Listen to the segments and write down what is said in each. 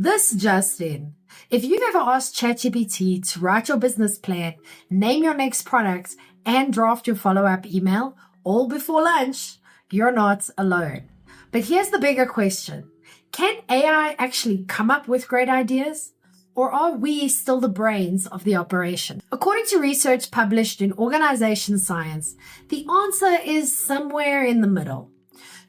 This just in. If you've ever asked ChatGPT to write your business plan, name your next product, and draft your follow-up email all before lunch, you're not alone. But here's the bigger question. Can AI actually come up with great ideas? Or are we still the brains of the operation? According to research published in Organization Science, the answer is somewhere in the middle.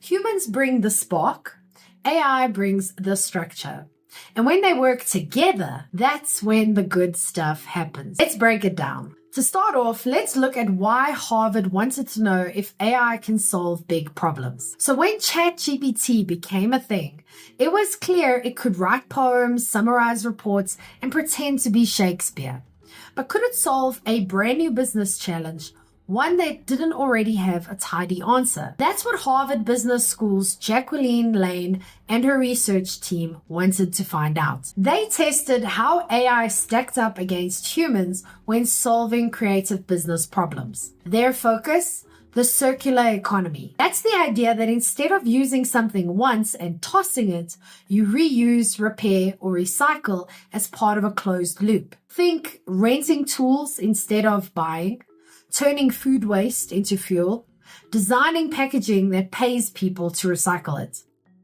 Humans bring the spark, AI brings the structure. And when they work together, that's when the good stuff happens. Let's break it down. To start off, let's look at why Harvard wanted to know if AI can solve big problems. So when ChatGPT became a thing, it was clear it could write poems, summarize reports, and pretend to be Shakespeare. But could it solve a brand new business challenge, one that didn't already have a tidy answer? That's what Harvard Business School's Jacqueline Lane and her research team wanted to find out. They tested how AI stacked up against humans when solving creative business problems. Their focus? The circular economy. That's the idea that instead of using something once and tossing it, you reuse, repair, or recycle as part of a closed loop. Think renting tools instead of buying, turning food waste into fuel, designing packaging that pays people to recycle it.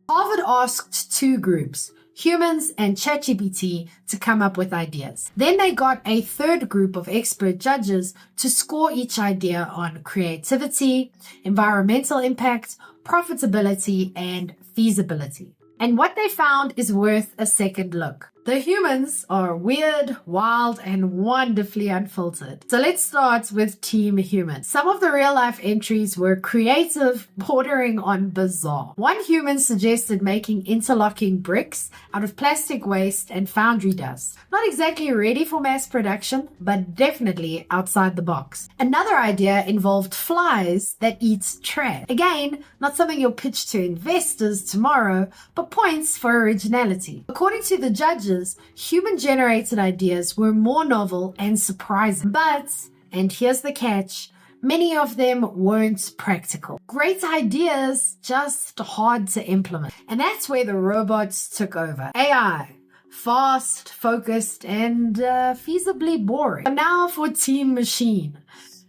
Harvard asked two groups, humans and ChatGPT, to come up with ideas. Then they got a third group of expert judges to score each idea on creativity, environmental impact, profitability, and feasibility. And what they found is worth a second look. The humans are weird, wild, and wonderfully unfiltered. So let's start with Team Human. Some of the real-life entries were creative, bordering on bizarre. One human suggested making interlocking bricks out of plastic waste and foundry dust. Not exactly ready for mass production, but definitely outside the box. Another idea involved flies that eat trash. Again, not something you'll pitch to investors tomorrow, but points for originality. According to the judges, human-generated ideas were more novel and surprising. But, and here's the catch, many of them weren't practical. Great ideas, just hard to implement. And that's where the robots took over. AI. Fast, focused, and feasibly boring. But now for Team Machine.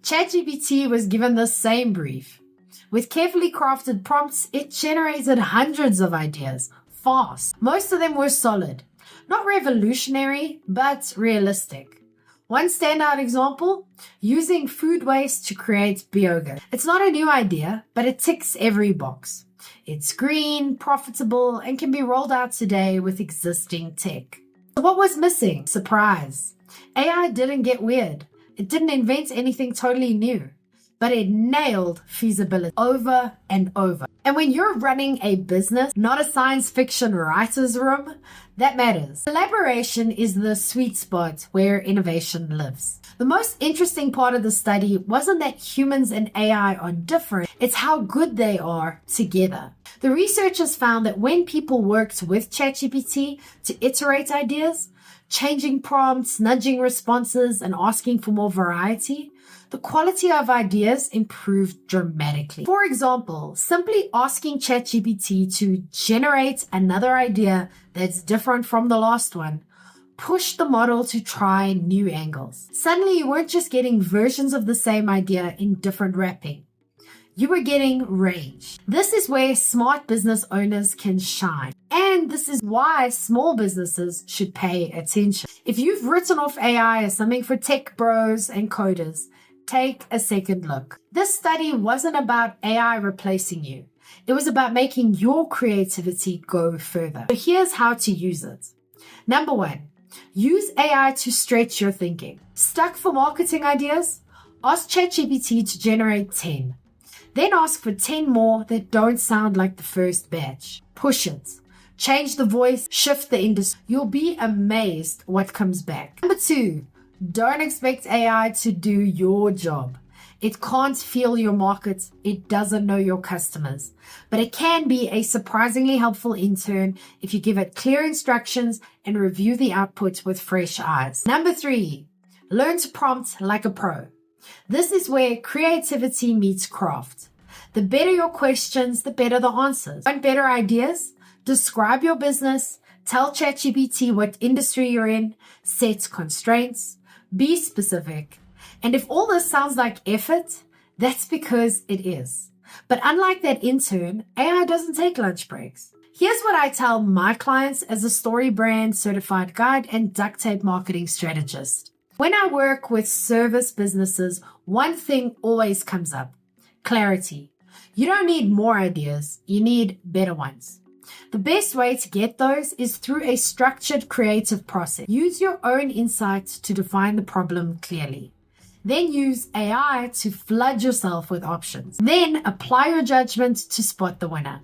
ChatGPT was given the same brief. With carefully crafted prompts, it generated hundreds of ideas, fast. Most of them were solid. Not revolutionary, but realistic. One standout example, using food waste to create biogas. It's not a new idea, but it ticks every box. It's green, profitable, and can be rolled out today with existing tech. So what was missing? Surprise. AI didn't get weird. It didn't invent anything totally new, but it nailed feasibility over and over. And when you're running a business, not a science fiction writer's room, that matters. Collaboration is the sweet spot where innovation lives. The most interesting part of the study wasn't that humans and AI are different, it's how good they are together. The researchers found that when people worked with ChatGPT to iterate ideas, changing prompts, nudging responses, and asking for more variety, the quality of ideas improved dramatically. For example, simply asking ChatGPT to generate another idea that's different from the last one pushed the model to try new angles. Suddenly, you weren't just getting versions of the same idea in different wrapping. You were getting range. This is where smart business owners can shine. And this is why small businesses should pay attention. If you've written off AI as something for tech bros and coders, take a second look. This study wasn't about AI replacing you. It was about making your creativity go further. So here's how to use it. Number one, use AI to stretch your thinking. Stuck for marketing ideas? Ask ChatGPT to generate 10. Then ask for 10 more that don't sound like the first batch. Push it. Change the voice, shift the industry. You'll be amazed what comes back. Number two, don't expect AI to do your job. It can't feel your market. It doesn't know your customers. But it can be a surprisingly helpful intern if you give it clear instructions and review the output with fresh eyes. Number three, learn to prompt like a pro. This is where creativity meets craft. The better your questions, the better the answers. Want better ideas? Describe your business, Tell ChatGPT what industry you're in, set constraints, be specific. And if all this sounds like effort, that's because it is. But unlike that intern, AI doesn't take lunch breaks. Here's what I tell my clients as a story brand certified guide and duct tape marketing strategist. When I work with service businesses, one thing always comes up: clarity. You don't need more ideas, you need better ones. The best way to get those is through a structured creative process. Use your own insights to define the problem clearly. Then use AI to flood yourself with options. Then apply your judgment to spot the winner.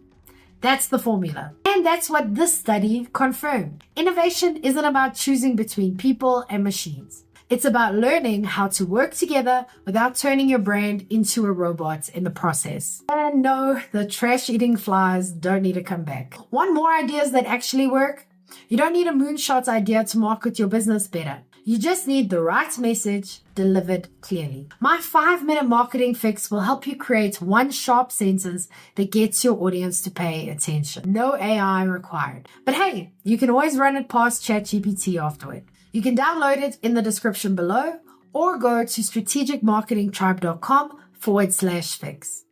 That's the formula. And that's what this study confirmed. Innovation isn't about choosing between people and machines. It's about learning how to work together without turning your brand into a robot in the process. And no, the trash-eating flies don't need to come back. Want more ideas that actually work? You don't need a moonshot idea to market your business better. You just need the right message delivered clearly. My 5-minute marketing fix will help you create one sharp sentence that gets your audience to pay attention. No AI required. But hey, you can always run it past ChatGPT afterward. You can download it in the description below or go to strategicmarketingtribe.com/fix.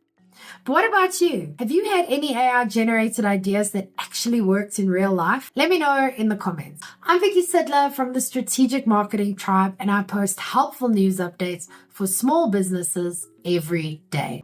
But what about you? Have you had any AI generated ideas that actually worked in real life? Let me know in the comments. I'm Vicky Sidler from the Strategic Marketing Tribe, and I post helpful news updates for small businesses every day.